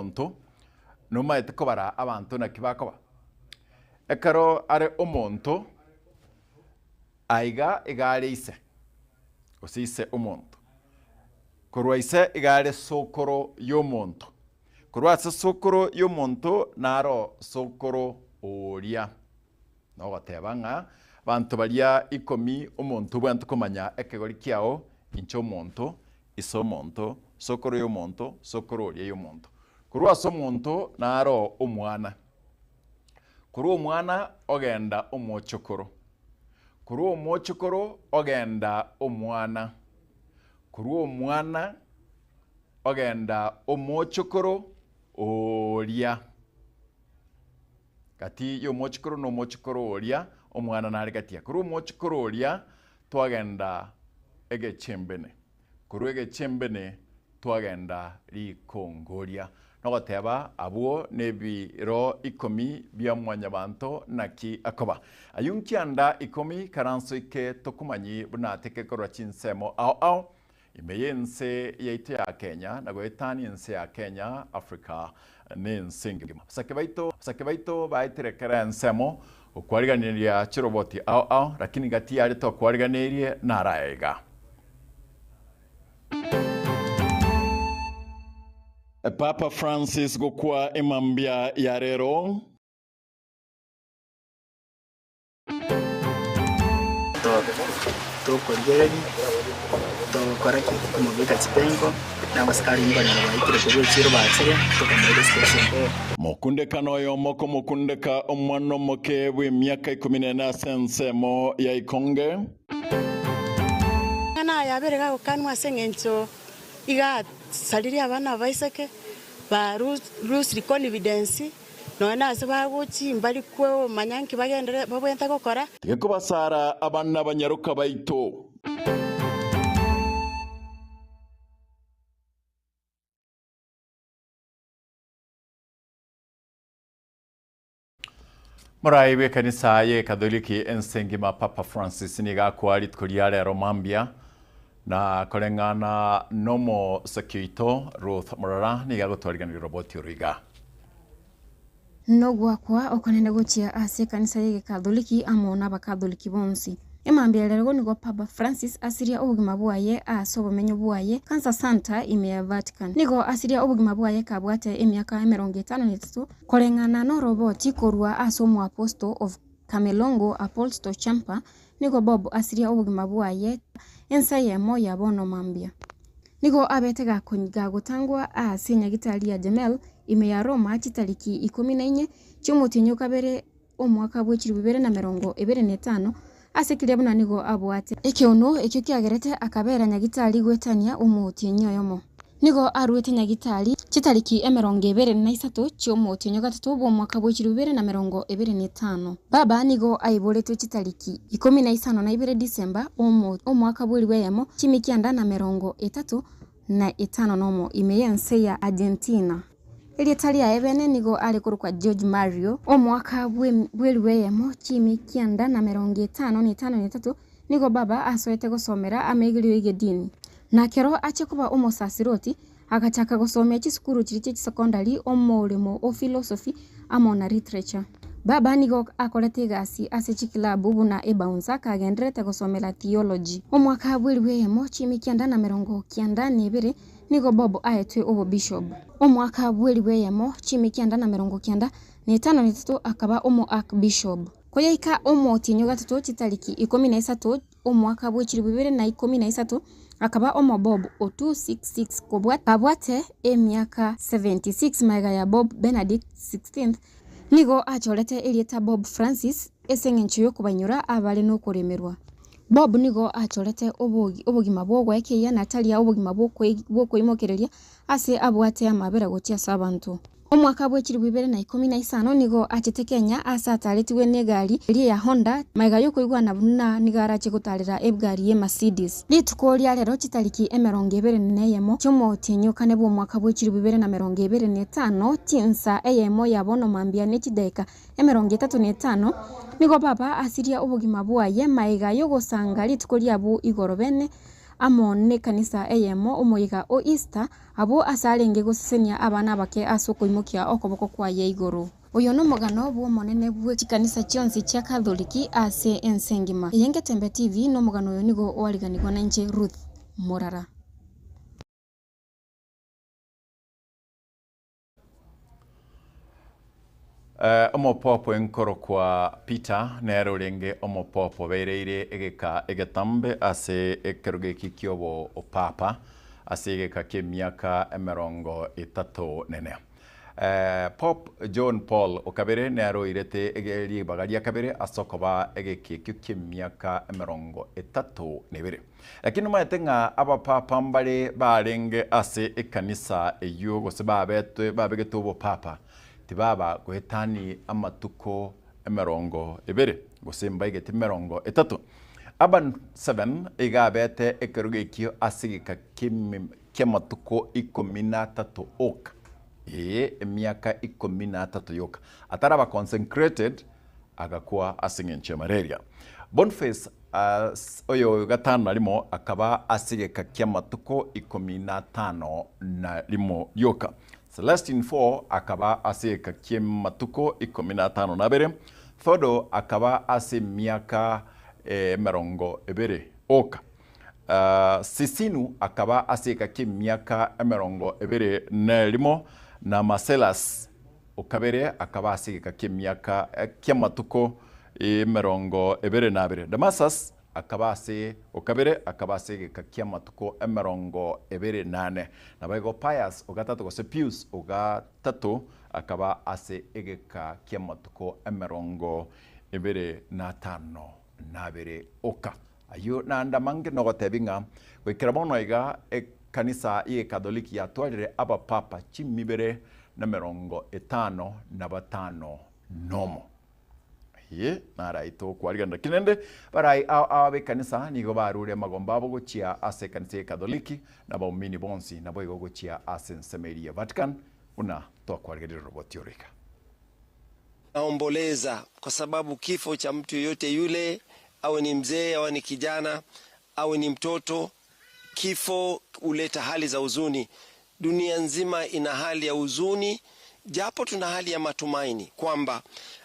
omonto noma etekobara abantu na kibakoba ekaro are omonto aiga igare ise osise omonto korwa ise igare sokoro y'omonto korwa ase sokoro y'omonto naro sokoro oria no goteba ng'a bantu baria 10 omonto bwantu komanya ekegori kiao incho omonto iso omonto sokoro y'omonto sokoro oria y'omonto korwa ase omonto naro omwana korwa omwana ogenda omochokoro korwa omochokoro ogenda omwana korwa omwana ogenda omochokoro oria gati y'omochokoro n'omochokoro oria omwana nari gatia korwa omochokoro oria twagenda egechembene korwa egechembene twagenda rikongoria nogoteba abwo nebiro 10 bia mwanya banto naki akoba ayunkianda 10 karanso ike tokumanyi bunateke korwa chinsemo ao imeyense yaito ya Kenya na goetani ense ya Kenya Africa nensingima sakebaito baitirekera ensemo okwariganiria chiroboti ao lakini gati yari to kwariganirie naraega Papa Francis gukwa imambia ya rero to kongereri to koraki kumubika chipengo na baskari mbana baitire kuri chiro batsire to kamera station mokundekano yo moko mokundeka omwano moke w'emyaka 14 sensemo ya ikonge kana yaberega ukanwa sengencho iga saliri abana baiseke ba rules confidence nona ase baguchi mbali kwo manyanki bagendere babwenta gukora tiko basara abana banyaruka baito Moraibe kanisa ye Katoliki ensengima Papa Francis niga kwari tukuriare Romambia na korengana nomo sekito Ruth Morara niga gutwarigana roboti uriga no gwakwa okonene guchia ase kanisa ye Katoliki amona bakatholiki bonsi emambia lero nigo Papa Francis asiria obugima bwaye asobo menyo bwaye kansa santa ime ya Vatican nigo asiria obugima bwaye kabwate emyaka 53 korengana no roboti korwa asomo apostle of Kamelongo Apostle Champa nigo Bob asiria obugima bwaye ensa yemo ya bono mambia nigo abetega konyiga gutangwa asinya gitali ya Jamel ime ya Roma chitariki 14 cyumutinyo kabere omwaka bw'ekiri 2025 asekire buna nigo abwate ekyono ekyo kyagerete akabera nyagitali gwetania umutinyo yomo nigo arwete nyagitali chitariki 23 cyumutinyo gatatu bw'omwaka bw'ekiri 2025 baba nigo aiboletwe chitariki 15 Disemba omwaka bw'eliweyemo chimikianda na 35 nomo imeyense ya Argentina Elietali ya ebene nigo alikurukwa George Mario omwaka bw'eliweyemo chimikianda na 53 nigo baba asoete gusomera amegiriyo igedini na kero ache kuba omosasiroti agachaka gusomea chisukuru chiri secondary omulimo o philosophy amona literature baba nigo akorete gasi ase chikilabu buna ebaunza kagendrete gusomera theology omwaka bw'eliweyemo chimikianda na 92 nigo Bob aetwe obo bishop omwaka bw'eliweyemo chimikianda na 95 akaba omo archbishop koyaika omotinyo gatatu chitariki 13 omwaka bw'ekiri 2013 akaba omo Bob o266 kabwate emyaka 76 maiga ya Bob Benedict 16 nigo achorete elieta Bob Francis esengencho yokubanyura abale no kuremerwa Bob nigo achorete obugima bwogwekeya Natalia obugima bwokwimokereria ase abwate amabera gotia sabantu omwaka bw'ekiri 2015 nigo achitekenya asa ataletiwe negari eri ya Honda maiga yokuigwana buna nigara chikutalira ebgari ye Mercedes litukoria lero chitariki 24 chomotinyo kane bw'omwaka bw'ekiri 2025 tinsa eyemo yabono mambia nechideka 35 nigo baba asiria obugima bwaye maiga yogosanga litukoria bu igoro bene amone kanisa eyemo omoiga o Easter abo asarenge gusesenia abana bake asoko imukia okoboko kwa ye iguru. Uyo no mogano bwo monene bwe chikanisa chionsi cha Katholiki ase ensengima. Yenge Tembe TV no mogano yo nigo waliganirwa na nje Ruth Morara. Omopopo enkoro kwa Peter nero renge omopopo bereire egetambe ase ekeruge kikyobo opapa ase egeka kemiaka 30 nene. Pope John Paul okabere nero irete egeri bagaria kabere asokoba egekikyo kemiaka 32. Lakini maetenga abapapa mbale barenge ase ekanisa eyo gose babegeto bo papa tibaba guhetani amatuko 20 gusimba igete 30 aban 7 igabete ekerugekio asigika kematuko 13 oka emiaka 13 yoka ataraba consecrated agakuwa asingenche malaria. Boniface oyo gatano limo akaba asigika kematuko 15 na limo yoka. Celestine 4 akaba ase kakiem matuko 15 Thodo akaba ase miaka 20 oka. Sisinu akaba ase kakiem miaka 21 na Marcellus okabere akaba ase kakiem miaka kiamatuko 22. Damascus akaba ase okabere akaba ase kakiamatuko 28 na baigo Pius ogatatu gose Pius ogatatu akaba ase egeka kiamatuko 25 oka ayo na ndamange no gotebinga gwikira bono iga kanisa ye Katholiki yatwarire aba papa 55 nomo ye naraito kwariganda kinende barai abe kanisa nigo barure magomba abo gochia ase kanisa Katholiki na baumini bonsi na boigo gochia ase Nsemeria Vatican una to kwarigira roboti orika. Naomboleza kwa sababu kifo cha mtu yote yule, awe ni mzee awe ni kijana awe ni mtoto, kifo huleta hali za huzuni. Dunia nzima ina hali ya huzuni, japo tuna hali ya matumaini kwamba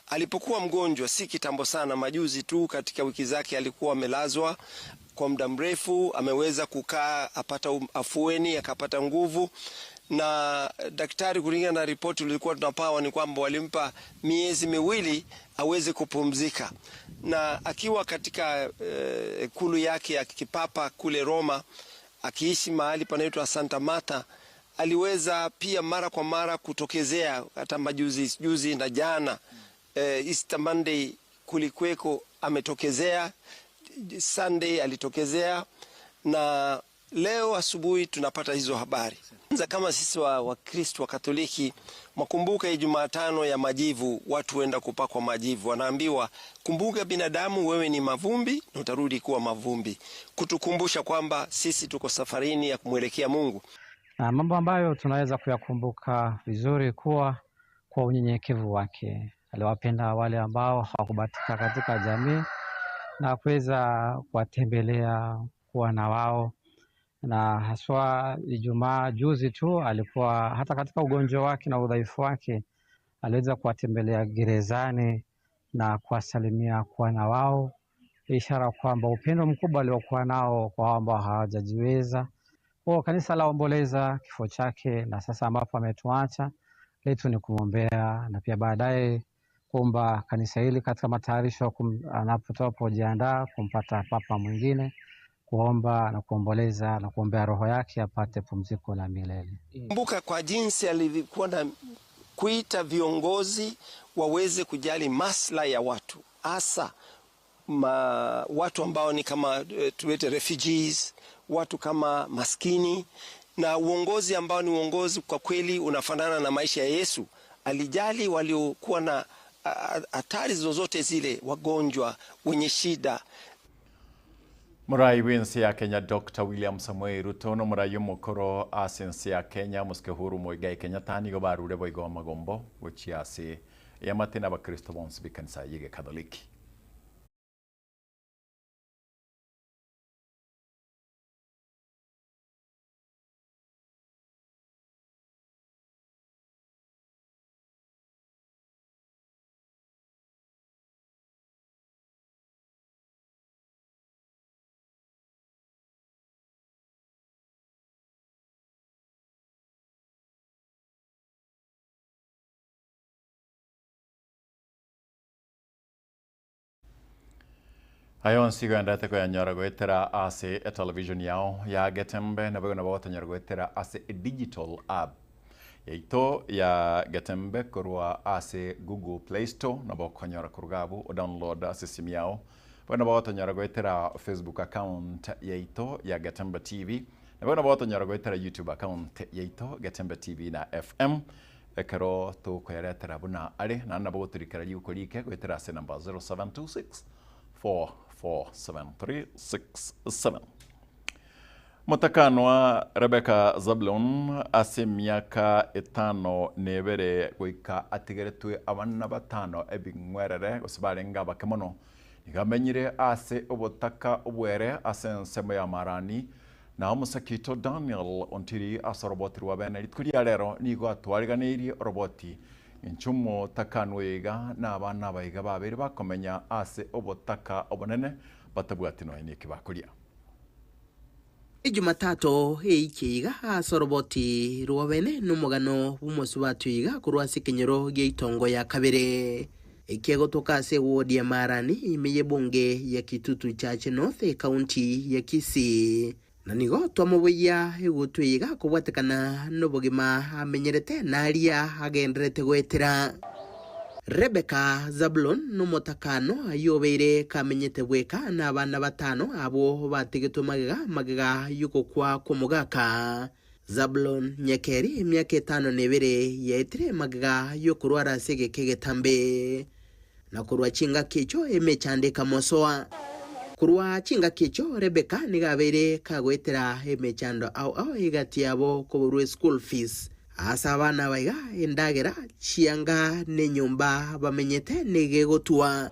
alipokuwa mgonjwa si kitambo sana, majuzi tu katika wiki zake alikuwa amelazwa kwa muda mrefu, ameweza kukaa apata afueni akapata nguvu, na daktari kulingana na ripoti tulikuwa tunapawa ni kwamba walimpa miezi 2 aweze kupumzika. Na akiwa katika ikulu yake ya kipapa kule Roma, akiishi mahali panaitwa Santa Marta, aliweza pia mara kwa mara kutokezea, hata majuzi na jana Easter Monday kulikweko ametokezea, Sunday alitokezea, na leo asubuhi tunapata hizo habari. Kama sisi wa Kristo wa Katoliki, makumbuka Jumatano ya majivu, watu wenda kupakwa majivu, wanaambiwa kumbuka binadamu wewe ni mavumbi na utarudi kuwa mavumbi, kutukumbusha kwamba sisi tuko safarini ya kumwelekea Mungu. Na mambo ambayo tunaweza kuyakumbuka vizuri kuwa kwa unyenyekevu wake. Aliwapenda wale ambao hawakubatika katika jamii na kuweza kuwatembelea, kuwa na wao, na haswa Ijumaa juzi tu alikuwa hata katika ugonjwa wake na udhaifu wake aliweza kuwatembelea gerezani na kuwasalimia, kuwa na wao, ishara kwamba upendo mkubwa aliokuwa nao kwa ambao hawajajiweza. Kwa kanisa laomboleza kifo chake, na sasa ambapo ametuacha letu ni kumwombea, na pia baadaye kuomba kanisa hili katika matayarisho anapojiandaa kumpata papa mwingine, kuomba na kuomboleza na kuombea roho yake apate pumziko la milele. Kumbuka kwa jinsi alivyokuwa na kuita viongozi waweze kujali maslahi ya watu, hasa watu ambao ni kama tuwete refugees, watu kama maskini, na uongozi ambao ni uongozi kwa kweli unafanana na maisha ya Yesu. Alijali waliokuwa na hatari zozote zile, wagonjwa, wenye shida. Murai wensi ya Kenya Dr. William Samoei Ruto no murai mukoro asensi ya Kenya muske huru Muigai Kenyatta nigo barure boigo magombo gochiase yamatena ba Kristo bonsi bikanisa yige Katholiki. Ayon sigo ndate ko yanyora goetera ase television yao ya Getembe na bego na bota nyora goetera ase digital app. Yaito ya Getembe korwa ase Google Play Store na boko nyora kurgabu o download ase simu yao. Bego na bota nyora goetera Facebook account yaito ya Getembe TV. Na bego na bota nyora goetera YouTube account yaito Getembe TV na FM. Ekero to ko yaretera buna ale na na bota rikara yuko like goetera ase number 0726 44737. Mutakanwa Rebecca Zablon ase miaka 5 nebere goika atigeretwe abana batano ebingwerere gosibarenga bakemono igamenyire ase obotaka obwere ase nsemo ya marani na umusakito Daniel Ontiri ase roboti rwabene ritkuria rero nigo atwariganirie roboti inchumo takanwega na abana baiga babiri bakomenya ase obotaka obonene batabwatino eniki bakuria Ijumatatu ikiiga asoroboti ruwabene n'umugano w'umusi batwiga kurwasi kinyero geitongo ya kabere ikego tokase wodi ya Marani imeye bunge ya Kitutu Church North County ya Kisii na nigo twamubuya igutwiga kubwatekana n'ubugima amenyerete naria agenderete gwetera Rebecca Zablon n'umutakano ayobeire kamenyete bweka n'abana batano abo bategetwe magega yuko kwa kumugaka Zablon nyekeri imyaka 5 nebere yetire magega yokurwara sege kegetambe na kurwa chinga kicho emechandika mosoa kurwa chinga kicho Rebecca nigabere kagwetera emechando au igati yabo kuburwe school fees asabana baiga endagera chianga ne nyumba bamenyete negegotua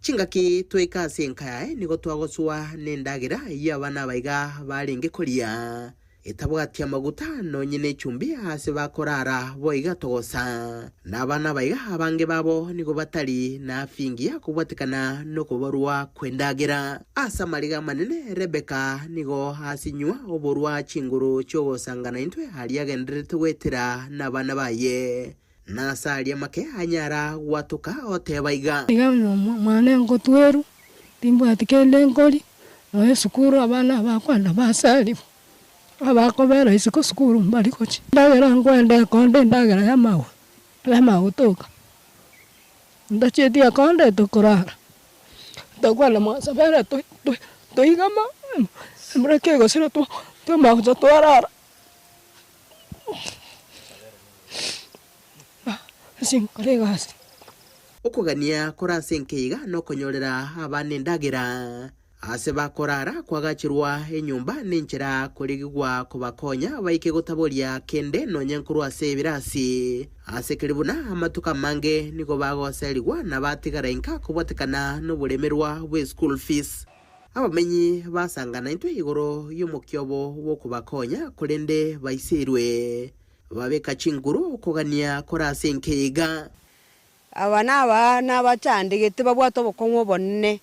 chingaki tweka senkaye nigotwa gosua nendagera yabana baiga baringe kolia etabwati amaguta no nyine chumbi ase bakorara boiga togosa nabana baiga abange babo nigo batali na fingia kubwatikana no kubarua kwendagera asa mariga manene Rebecca nigo asinywa oborwa chinguru cyo sangana intwe hali yagenderete wetera nabana baye nasali make anyara watuka otebaiga igano mwana ngotweru timbo atikende ngoli no esukuru abana bakwanda basali abakobera isiko sukuru mbalikochi ndagera ngwende konde ndagera ya mawe toka ndacheti ya konde tokorara tokwana mwasabera to igama mbreke gosira to mawe to arara sinkolegasi okugania korasenkeiga no konyorera abane ndagera ase bakorara kwagachirwa enyumba ninchira kurigwa kubakonya baike gotaboria kende no nyankuru ase birasi ase kiribuna amatuka mange niko bagoserigwa na batigara inka kubwatikana no buremerwa we school fees abamenyi basangana intwe igoro y'umukyobo wo kubakonya kurende baisirwe babeka chinguru kugania korasenkeiga abana bachandigete babwato bokonwo bonne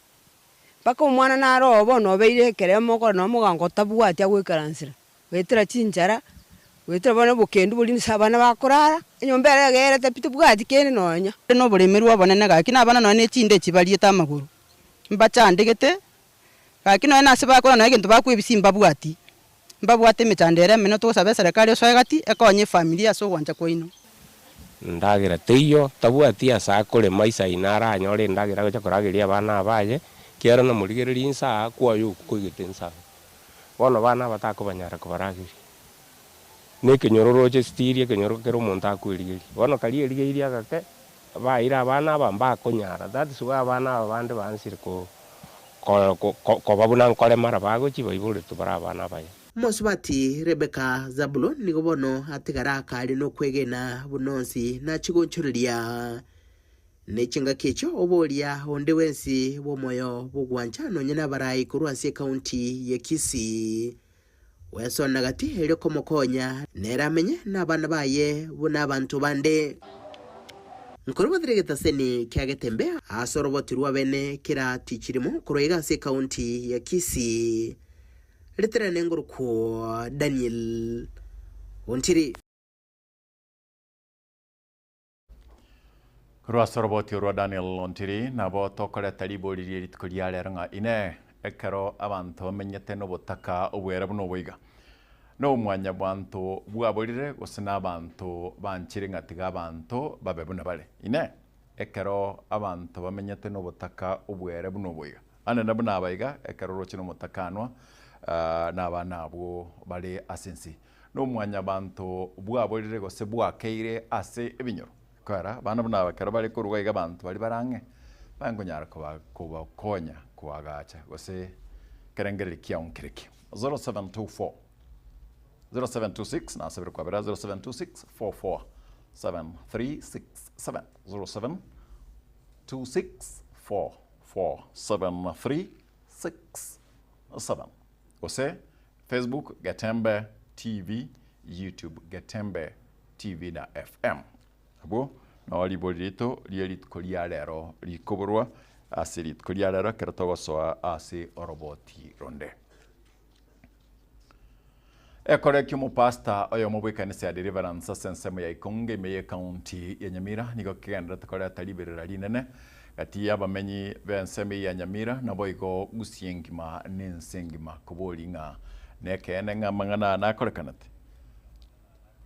bako mwana na robo no beire keremo ko no mugango tabwati agwikaransira wetira chinjara wetira bana bukendu buli sabana bakorara enyombere gere tapite bwati kene nonya no buremeru abonene gaki nabana no ne chinde chibalie tamaguru mbachandegete gaki no na siba ko no egintu bakwibisimba bwati mbabwate michandere meno to sabe serikali oswegati ekonye familia so gwanja koino ndagira teiyo tabwati asa kore maisa inara nyore ndagira gocha koragiria bana abaye kiara na murigereri insa kwayo kugite insa bono bana batakubanyara kubaragiri nekinyororoje stirie kenyoro kero monta akwirigiri bono kali erigiri agake baira bana bamba konyara that is why bana abande bansire ko babuna nkole mara bagochi baibure tubara bana baye Mosbati Rebecca Zablon nigo bono atigara kali no kwegena bunonsi na chigonchuria nechinga kicho obolia onde wensi bomoyo bugwanja no nyina barayi kurwasi county ya Kisii weso nagati hele komokonya neramenye nabana baye buna abantu bande nkorobadregeta seni kyagetembe asorobotirwa bene kira tichirimo kuroiga se county ya Kisii Litera nenguru ko Daniel Ontiri Kurwa soroboti urwa Daniel Lontiri nabo tokoreta liboririe ritukuria leranga ine ekero abantu bamenyete no butaka obwera buno boiga no mwanya bwantu bwaborire gusina abantu banchire ngatiga abantu babe buna bale ine ekero abantu bamenyete no butaka obwera buno boiga ane nabo nabaiga ekero rochino mutakanwa n'abana abo bali asensi no mwanya bantu bwaborire gose bwakeire ase ebinyoro kara bana bana bakara bali kuruga abantu bali barange bangonyara kuba konya kuagacha gose kerengere kyaonkiriki 0726 na saber kwa 0726 44 7367 0726 44 7367 gose Facebook Gatembe TV, YouTube Gatembe TV na FM. Abo na waliborito lielit kolialero likoborwa asilit kolialero kertogo soa asi oroboti ronde. Ekore kimo pasta oyo mobwekanisa ya deliverance sensemo ya Ikonge meye county ya Nyamira niko kenda takore talibirira linene kati abamenyi benseme ya Nyamira na boigo gusiengima nensengima kobolinga nekene ngamangana nakorekanate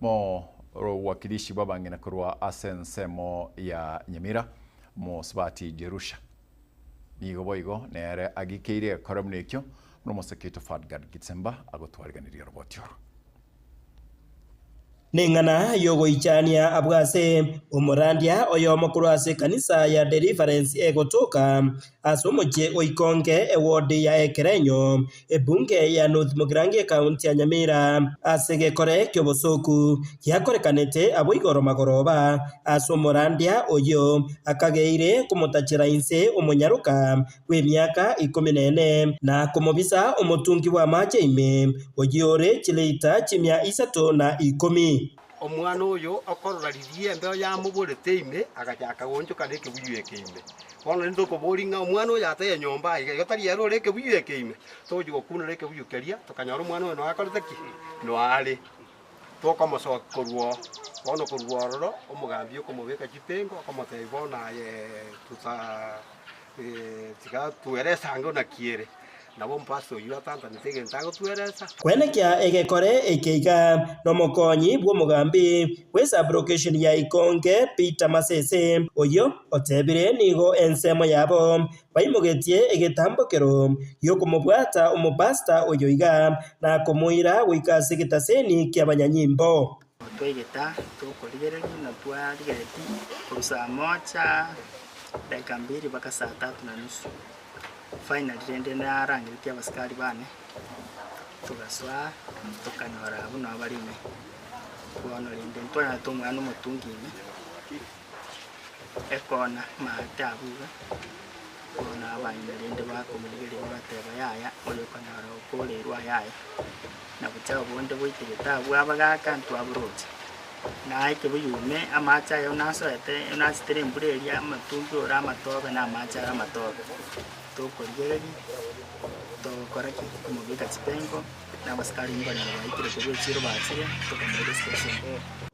mo wakilishi babangina kurwa asensemo ya Nyamira mo sbati Jerusha nigo boigo nere agikeire koromnekyo no mosekito Fadgad Gitsemba agotwariganiriye robotyo Nengana yogo ichania abwase umurandia oyo mukuru ase kanisa ya Deliverance egotoka asomoje oikonge ewodi ya Ekerenyo ebunge ya North Mugirange county ya Nyamira asege kore kyobosoku yakorekanete aboigoro magoroba asomorandia oyo akageire kumutachira inse umunyaruka w'emyaka 14 na kumobisa umutungi wa majeime ogiore chileita chimya 310 omwana oyo akororaririe mbeo ya muburete ime agachaka gonjoka neke buyueke ime bono ndoko boringa omwana oyo ateye nyomba iga yotari yaro reke buyueke ime toji gokuna reke buyukeria tokanyara omwana oyo no akorete ki no ale tokomoso korwo bono korwo roro omugambi okomubeka kitengo okomotebona tuta tika tueresa ngo na kiere nabo mpaso yu atanta nitege ntago tueresa kwenekya egekore ekeiga no mokonyi bwo mugambi wesa brocation ya Ikonge Peter Masese oyo otebire nigo ensemo yabo baimogetie egetambokero yoko mubwata umupasta oyo iga na komuira wikase gitaseni kyabanyanyimbo twegeta tukorigere na twarigeti kurusa mocha dakika 2 mpaka saa 3:30 finally rende na rangirikia abasikari bane tugaswa tukanyora buno abarime kuona rende ntwana tumwana umutungine ekona matabuga kuona abanye rende bakomugere bateba yaya oyo kanyora okolerwa yaya na buchao bonde boitegeta bwabagaka ntwaburoje na ike buyume amacha yo nasoete unasitere mbureria amatungi ora amatobe na amacha amatobe tukorigeri tokoraki kumubika chipengo na basikari mbana baitire kubechiro batsire tukamere station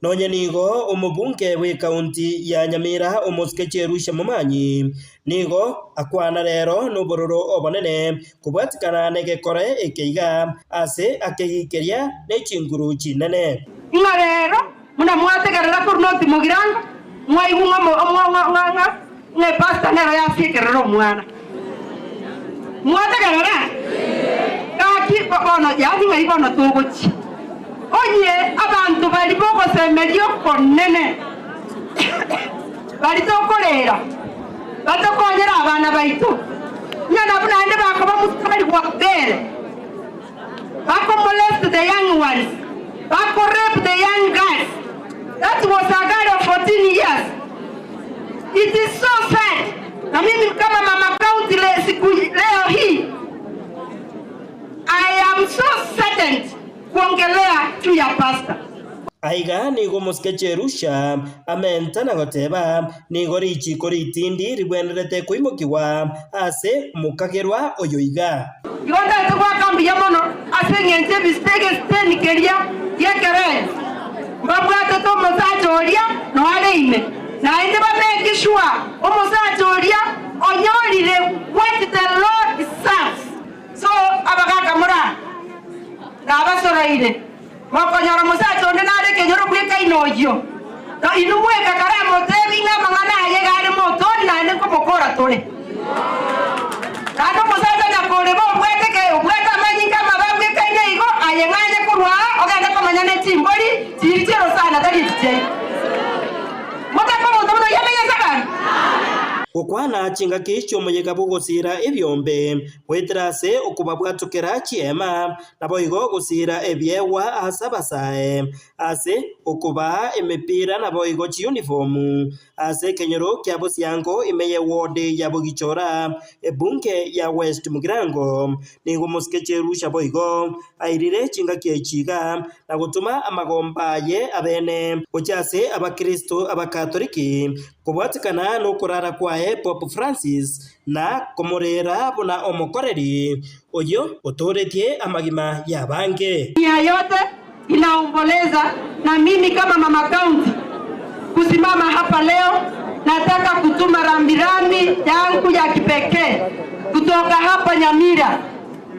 nonye nigo umubunge we county ya Nyamira umuske Jerusha mumanyi nigo akwana rero n'ubururu obonene kubwatikana negekore ekeiga ase akegikeria n'ekinguru kinene inga rero muna mwategerera kuri North Mugirange mwaigunga mwanga ne pasta nero yafikerero mwana mwategerera kaki bono yathi ngai bono tuguchi onye abantu bali boko semerio konene bali tokolera batokonyera abana baitu nyana bunande bakoba mutali kwa bere bako molest the young ones bako rape the young guys. That was a girl of 14 years. It is so sad. Na mimi kama mama county leo hii I am so saddened kuongelea juu ya pasta. Aiga nigo muske Jerusha amentana goteba nigo richi koritindi ribwenerete kuimokiwa ase mukagerwa oyoiga Yonda tukwa kambi ya mono asengenje bistege steni keria yekere mbabwate to mosajoria no aleime na inde babeki sure omusajoria onyorire what the Lord serves. So abagaka mura nabasoroire mokonyora musajo ndinare kenyoro kweka inojo no inumweka karamo tebi na mangana yegare moto na ne komokora tole kado musajo nyakore bo bweka manyinga mababwe kanye igo ayenganye kurwa ogenda komanyane timboli tirichero sana tali tije mutako mutono yamenye sakani Ukwana chinga kicho muyega bugusira ebyombe wetrase okuba bwatukera chiema nabo igo gusira ebyewa asabasae ase okuba emepira nabo igo chi uniform ase kenyoro kya bosyango imeye wode ya bogichora ebunke ya West Mugirango ningo muskecherusha boigo airire chinga kyechiga na gutuma amagomba ye abene ochase abakristo abakatoliki kubwatikana no kurara kwa Pope Francis na komorera bona omokoreri oyo otoretie amagima ya bange. Nia yote inaomboleza na mimi kama mama county kusimama hapa leo nataka kutuma rambirambi yangu ya kipekee kutoka hapa Nyamira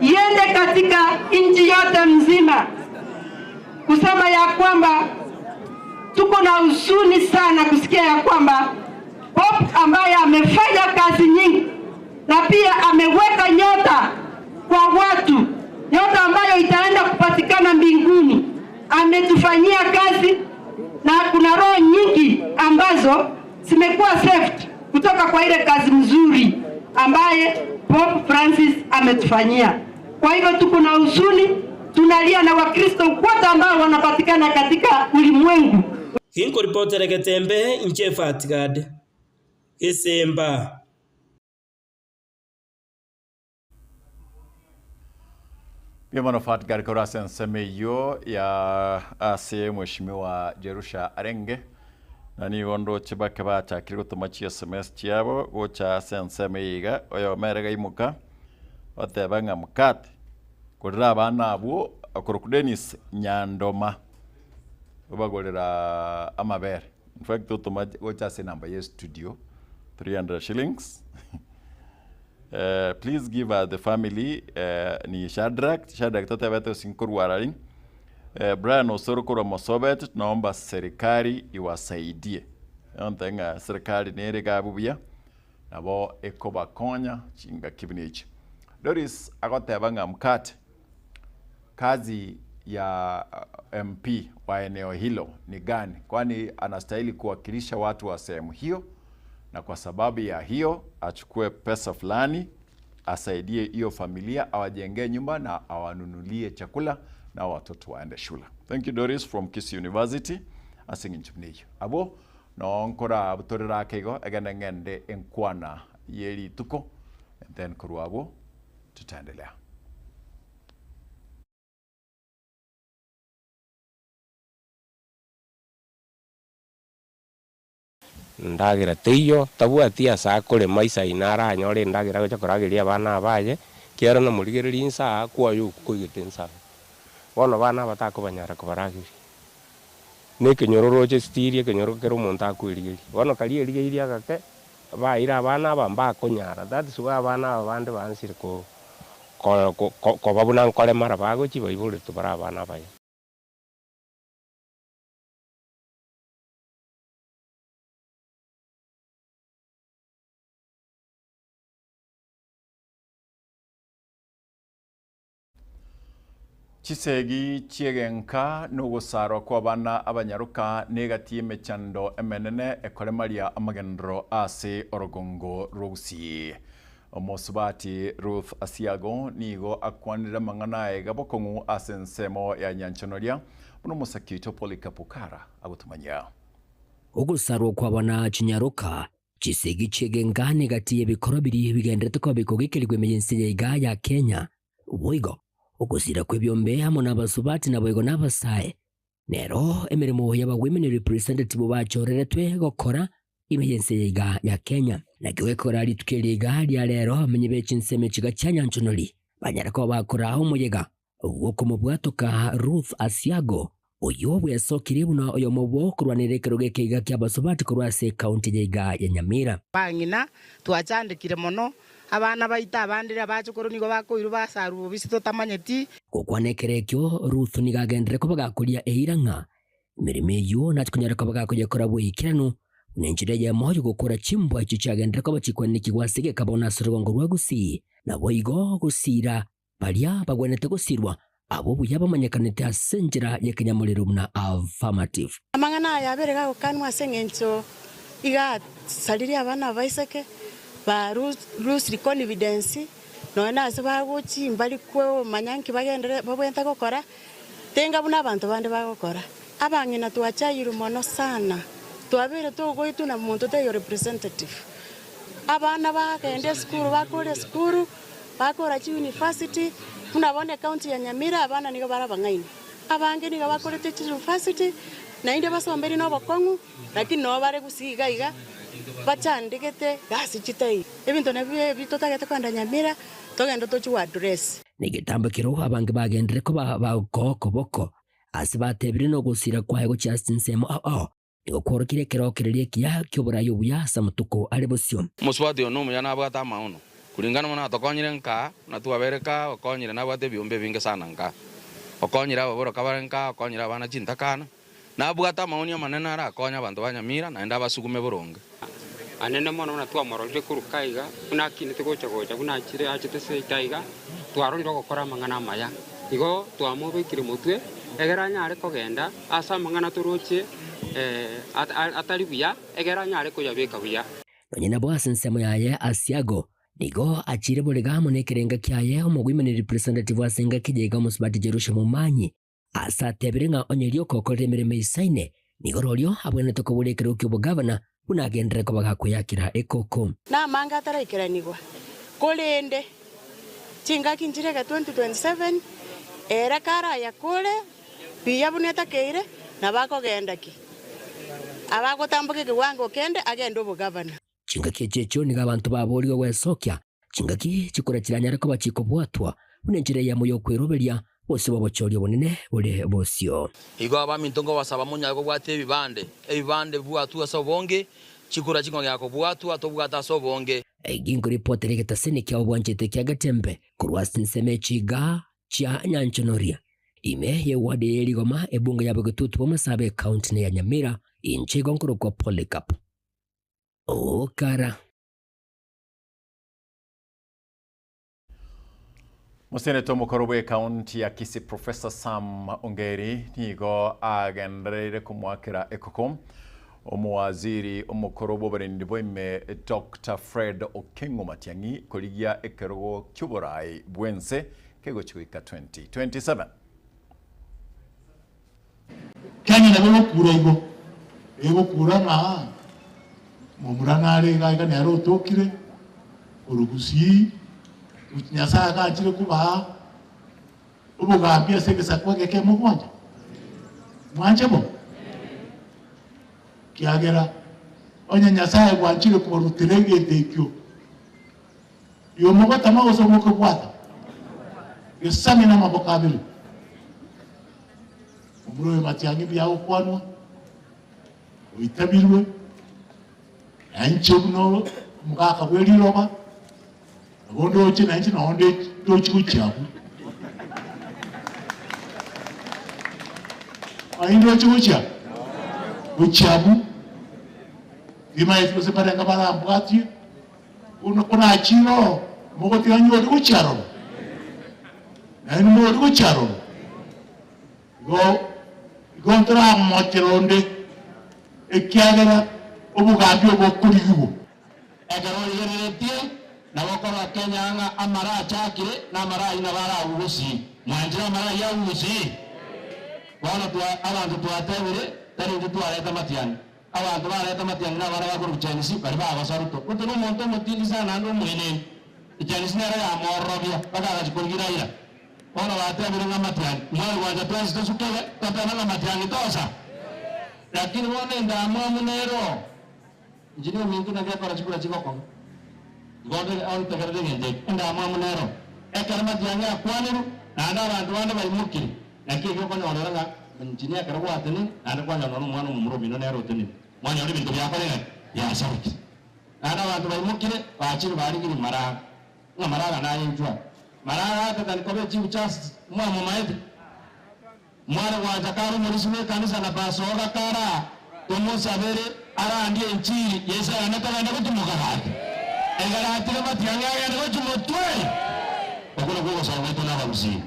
iende katika nchi yote mzima kusema ya kwamba tuko na huzuni sana kusikia ya kwamba Pope ambaye amefanya kazi nyingi na pia ameweka nyota kwa watu, nyota ambayo itaenda kupatikana mbinguni. Ametufanyia kazi na kuna roho nyingi ambazo zimekuwa saved kutoka kwa ile kazi mzuri ambaye Pope Francis ametufanyia. Kwa hivyo tuko na huzuni, tunalia na Wakristo wote ambao wanapatikana katika ulimwengu. Hinko reporter Getembe nche Fatgad Isemba. Bimano Fatgad Korasen semeyo ya ase mheshimiwa Jerusha Arenge nani wondo chibake bacha kiriko tumachi SMS chiabo gocha sensemeiga oyo merega imuka otebanga mukate kodira abana abo akorokudenis Nyandoma ubagorera amabere. In fact tumachi gocha se number yes studio 300 shillings. Please give the family ni Shadrack tote wetu sinkuru waraling. Brian Osoro kura Mosobet naomba serikali iwasaidie. Ntenga serikali nere gabubia nabo ekoba konya chinga kibinichi. Doris agotebanga mkate. Kazi ya MP wa eneo hilo ni gani? Kwani anastahili kuwakilisha watu wa sehemu hiyo, na kwa sababu ya hiyo achukue pesa fulani asaidie hiyo familia, awajengee nyumba na awanunulie chakula na watoto waende shule. Thank you Doris from Kisii University asingin chimneyo abo no nkora abutorera kego agenda ngende enkwana yeri tuko and then kuruabo tutaendelea. Ndagira tiyo tabwatia saa kule maisa inara nyore ndagira gocha koragiria bana abaye kiaro na murigiriri insa kwayo kuigitensa bono bana batako banyara kubaragiri neke nyororoche stirie kenyoro kero monta kwirigiri bono kali erigiri agake baira bana bamba konyara that is why bana abande bansire ko babuna nkole mara bago chi baibule tubara bana baye. Chisegi chiegenka nugusaro kwa bana abanyaruka negati emechando emenene ekoremaria amagendro ase orogongo rogusi. Omosubati Ruth Asiago nigo akwanira mangana gabokongu ase nsemo ya nyanchonoria buno musakito Polikapukara agutumanya. Ugusaro kwa bana chinyaruka chisegi chiegenka negati ebikoro biri bigendete ko bikogikeligwe meyense yiga ya Kenya uboigo ukusira kwebyombe hamwe n'abasubati naboigo n'abasaye nero emirimo y'abagwomen representative bachoreretwe gokora imeyense yiga ya Kenya nakiwe korali tukeliga lya lero menye bechinseme chiga cyanyanchonoli banyarako bakora aho muyega ubwo mu bwatoka Ruth Asiago uyu bwecokire buna uyo mubo kurwanire kiruge kiga kia Basubati kurwase county ya Iga ya Nyamira. Bangina twacandikire muno abana baita abandire abacukuru nigo bakoiru basaru bisi tutamanyeti gukwanekerekyo Ruth nigagendere ko bagakuria eiranga mirime yo natikunyara ko bagakuye kora bwikirano nenjire ya moyo gukora chimbo ichi chagendere ko bachikwane kigwasige kabona sorwango rwagusi na boigo gusira balia bagwenete gusirwa abo buya bamanyakanete asenjira ya kinyamuliro na affirmative amangana ya berega ukanwa sengencho iga saliri abana baiseke ba rules confidence no na se baguchi mbali kwe manyanki bagendere babwenta gukora tenga buna abantu bande bagukora abangina tuachayiru mono sana twabere tugoitu na muntu te representative abana bagende school bakore school bakora chi university tunabone county ya Nyamira abana nigo barabangaini abange nigo bakore te university na inde basomberi no bakongu lakini no bare gusiga iga bachandikete gasi chitei ebintu nabye bitotagete kwanda Nyamira togenda tochu address nigitambukiro abange bagendere ko bagoko boko asibatebire no gusira kwahego Justin Semo nigo korokire kerokererie kia kyoburayo buya samutuko ari bosyo muswati ono muyana abata maono kulingana mona tokonyire nka na tuabereka okonyire na bwate biombe binge sana nka okonyire aboro kabarenka okonyire abana chintakana na bwata maoni manene ara akonya abantu banyamira na enda basugume boronga anene mono na twamororire kurukaiga kuna kinete gocha kuna chire achite se taiga twarorire gukora mangana maya igo twamubikire mutwe egera nyare kogenda asa mangana turuche atari buya egera nyare kuyabika buya nyina bwase nsemo yaye Asiago nigo achire burega munekerenga kyaye omugwimene representative wasenga kijega Musubati Jerusha Mumanyi asatebire nga onyerio kokore mirime isaine nigo rolyo abwene tokoburekere ukyo bugavana bunagendere ko bagakuyakira ekoko na manga taraikeranigwa kolende chinga kinjirega 2027 era kara ya kole biya buneta keire na bakogenda ki abagotambuke kiwango kende agenda obugavana chingaki checho niga abantu baboriwe wesokya chingaki chikora kiranyara ko bachikobwatwa bunenjire ya moyo kweroberia bose babochorio bonene bole bosyo igo abamintongo basaba munyago bwate ebibande bwatu asobonge chikura chingo yako bwatu atobwata asobonge egingo report regeta senekya obwanjete kya Gatembe kurwasi nseme chiga cha Nyanchonoria ime ye wade eligoma ebunga yabo gututu bomasabe county ya Nyamira inchigo nkuru kwa Polycarp Okara Museneto mukorobe county ya Kisii Professor Sam Ongeri nigo agenderere kumwakira ekoko omuwaziri omukorobo barindi boime Dr. Fred Okengo Matiang'i koligia ekerogo kyuborai bwense kego chikuika 2027 Kenya na bego kura ego kura na muranare gaga ne aro tokire urugusi nyasa ga chire kuba ubugambia segesa kwage ke mugwanja mwanje bo kiagera onya nyasa gwa chire ku ruterege dekyo yo mugata magoso moko kwata yesami na mabokabiri umuro Matiang'i bya ukwanwa uitabirwe anchobno mukaka bweliroba abondo oche nanchi naonde tochi kuchabu aindo chucha kuchabu dima yetu separa ngabala mbwati kuna achiro mogoti anyori kucharo na ni mogoti kucharo go ntra mocheronde ekiagera obugambi obukurigibo egero yeretie na wakora Kenya anga amara chakire na amara ina bara ugusi mwanjira amara ya ugusi wana twa abantu twatebire tari twaleta Matiang'i abantu bareta Matiang'i na bara bakuru Chinese bari babasaruto kuto no monto mutindi sana ndo mwene Chinese nera ya morobia baka chikongira ira wana watebire na Matiang'i mwana wanja twasito sukele tatana na Matiang'i tosa lakini wana ndamwa munero njini mingi na kwa para chikula chikoko ngode au tegerede ngende ndamwa munero ekara Matiang'i akwaniru na anda abantu bande bayimukire lakini ko no oranga engineer kara watene ana kwanya no mwana mumuro bino ne rotene mwanya uri bintu byakorera ya sauti ana bantu bayimukire bachiri bari giri maraga maraga nayo njwa maraga tatani kobe chibu chas mwa mumaete mwana wa Jakaru murisime kanisa na basoga kara tumusabere ara ndiye nchiri yesa anataka kutumuka haki engara atire matianga ya kutumotwe okolo kwa sababu tuna babusi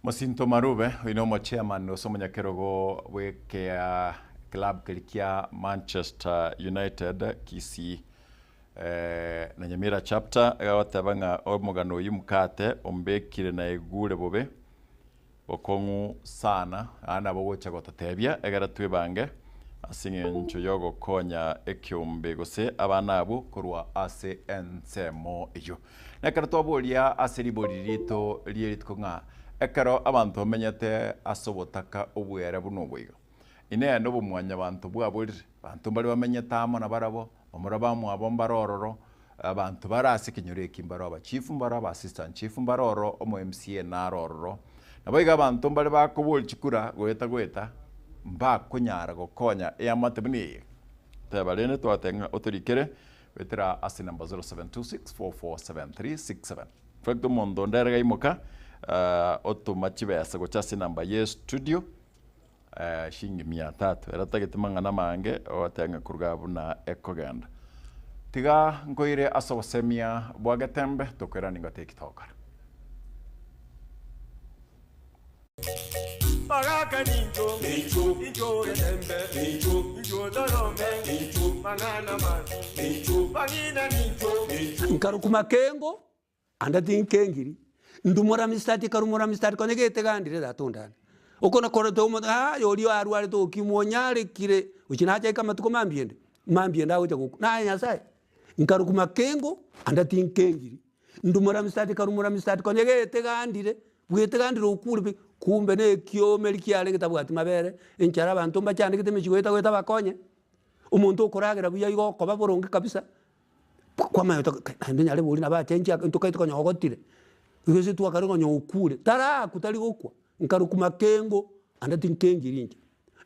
Masinto Marube inomo chairman no somo nyakerogo weke club kilikia Manchester United kisi na Nyamira chapter gawatabanga omugano yumukate ombekire na egure bobe okongu sana ana bogocha gotatebya egara twibange asinge ncho yogo konya ekyombe gose abana abo korwa ase ensemo ejo nakara twabolia aseribori rito rieritko nga ekaro abantu bamenyete asobotaka obwere buno bwiga ine no bumwanya abantu bwaborire abantu bari bamenyeta amo na barabo omurabamu abombarororo abantu barasi kinyureki mbaraba chief mbaraba assistant chief mbaroro omo MCA narororo naboiga abantu bari bakobol chikura gweta mba kunyara gokonya yamatebni tabalene twatenga otorikere wetera asi number 0726447367 fakto mondo nderega imoka otomachibe asago chasi namba ye studio shingi 300 eratagete na mange otenga kurgabu na ekoganda tiga ngoire asosemia bwagatembe tokera ninga TikToker Pagaka ninjo ninjo rembe ninjo dorome mangana mazu pangina ninjo nkarukuma kengo andati nkengiri ndumora mistati karumora mistati konegete gandire datondana ukona kora to mo yori arware to kimonyare kire uchinacha kama tuko mambiende awote na nyasai nkarukuma kengo andati nkengiri ndumora mistati karumora mistati konegete gandire bwete gandire ukuri kumbe ne kiome likiale kitabwati mabere enchara abantu mbachande kitemichigweta gweta bakonye umuntu ukoragira buya igo koba boronge kabisa kwa mayo ndanyale buri nabachenja ntukaito konyogotire igese twakare konyokure tara kutali gokwa nkarukuma kengo andati nkengirinje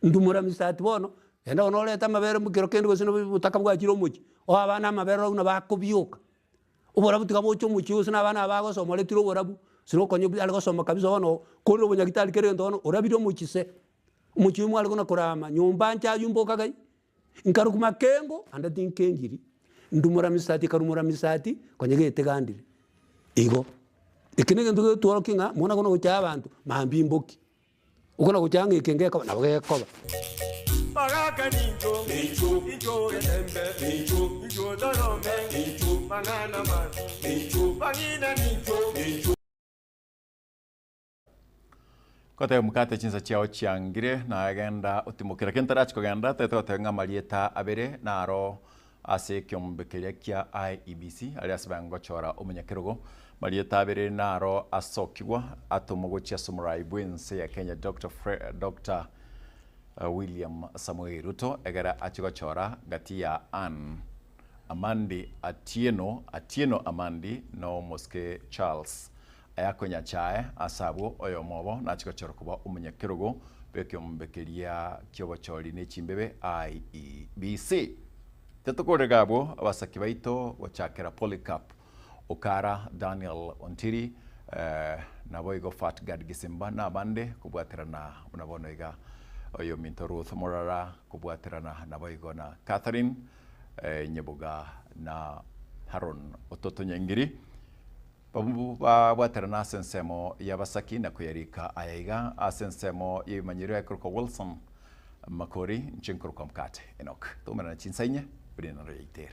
ndumura misati bono enda onoleta mabere mukiro kende gosino butaka bwakiro muki o abana mabere una bakobyuka ubora butika bocho muki usina abana bagosomole tiro borabu sino konyo ali gosoma kabisa bono koro bunyagitali kere ndono orabiro mukise muki umwe ali gona kurama nyumba ncha yumboka gai nkarukuma kengo andati nkengiri ndumura misati karumura misati konyegete gandire igo ikinege ndugo tworokinga mona kono gucha abantu mambi mboki ukona guchanga ikenge ko nabwe koba Pagaka ninjo ninjo rembe ninjo dorome mangana mazu pangina ninjo kote mukate chinsa chiao chiangire na agenda utimukira kentarachi kogenda tetenga malieta abere naro ase kyombekeria kia IEBC alias bango chora omunyakirugo malieta abere naro asokigwa atomogochi asumurai bwense ya Kenya Dr. William Samuel Ruto egera achigo chora gatia Amandi Atieno Amandi no Moske Charles ayakonya chae asabu oyomobo nachiko chora kuba omunyakirugo bekyombekeria kyobochori nechimbebe IEBC Tetokoregabo abasaki baito wachakera Polycarp Okara Daniel Ontiri naboigo Fatgad Gisimba na bande kubwaterana unabonoiga oyo Minto Ruth Morara kubwaterana naboigo na Catherine Nyebuga na Haron Ototo Nyengiri babwaterana asensemo yabasaki na kuyarika ayaiga asensemo yimanyiro ya Kurko Wilson Makori nchinkuruko mkate Enoch tumana chinsainya Brina reitere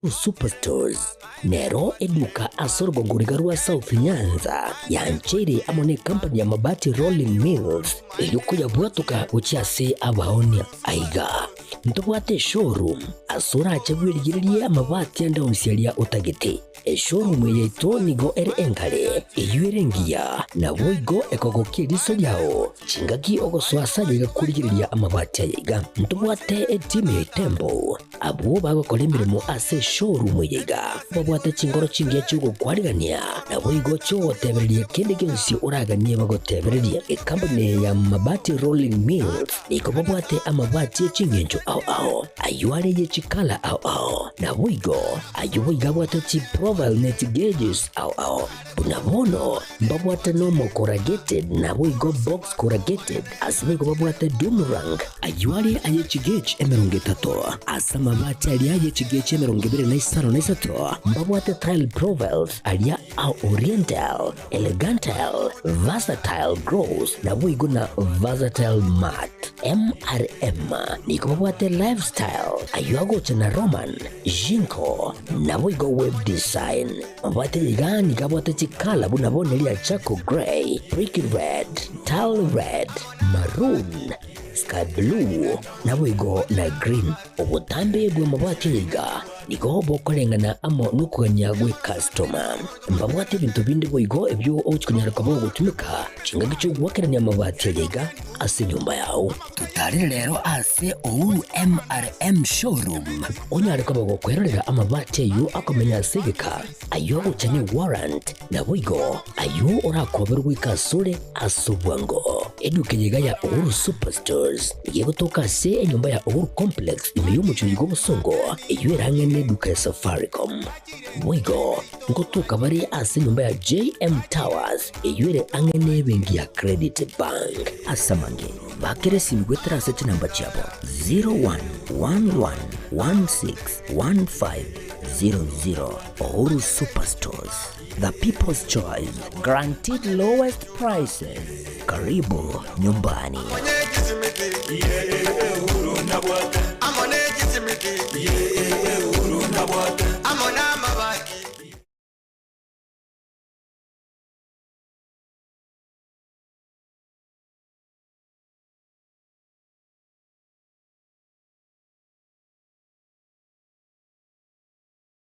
Superstores Nero eduka asorgo gurigarua South Nyanza yanchere amone company ya mabati Rolling Mills eyuko yabwatuka uchiase abaonia aiga ntobwate showroom asura achagwirigiririe amabati anda unsiaria utagiti showroom yetu nigo ere enkare eyuerengia na boigo ekogokia riso yao chingaki ogoswasa yiga kurigiriria amabati yiga ntubwate etime tembo abo bagokora imirimo ase showroom yiga babwate chingoro chingia chugo kwarigania na boigo cho tebereria kende gensi uraganie bagotebereria company ya mabati rolling mills niko babwate amabati chingenjo ao ayuare ye chikala ao na boigo ayuiga bwate chi profile net gauges ao bunabono babwate normal corrugated na boigo box corrugated asibego babwate boomerang ayuare aye chigage emerongetato asama mabati alia ye chigage emerongibere na isaro na isato babwate tile profiles alia au oriental elegantal versatile gross na boigo na versatile mat MRM niko babwate lifestyle ayuago chana roman jinko na boigo web design babwate yigani kabwate chikala bunabone lia chaco gray brick red tile red maroon sky blue na boigo na green obutambe bwe mabwate yiga niko bokorengana amo nukuganya gwe customer mbabwate bintu bindi boigo ebyo ochikunyara kabo gutumika chinga gicho gwakeranya amabati yiga ase nyumba yao tutari rero ase MRM showroom onyare kabo gukwerera amabati yu akomenya segeka ayo guchanye warrant na boigo ayo urakoberwa ikasure asubwango eduke yiga ya Uhuru Superstores yego toka se nyumba ya Uhuru Complex imeyumu chuyigo busongo iyo erangene duka ya Safaricom boigo ngotoka bari ase nyumba ya JM Towers iyo ere angene bengi ya Credit Bank asamange bakere simgwetera ase namba chabo 0111161500 Uhuru Superstores, the people's choice, guaranteed lowest prices. Karibu nyumbani.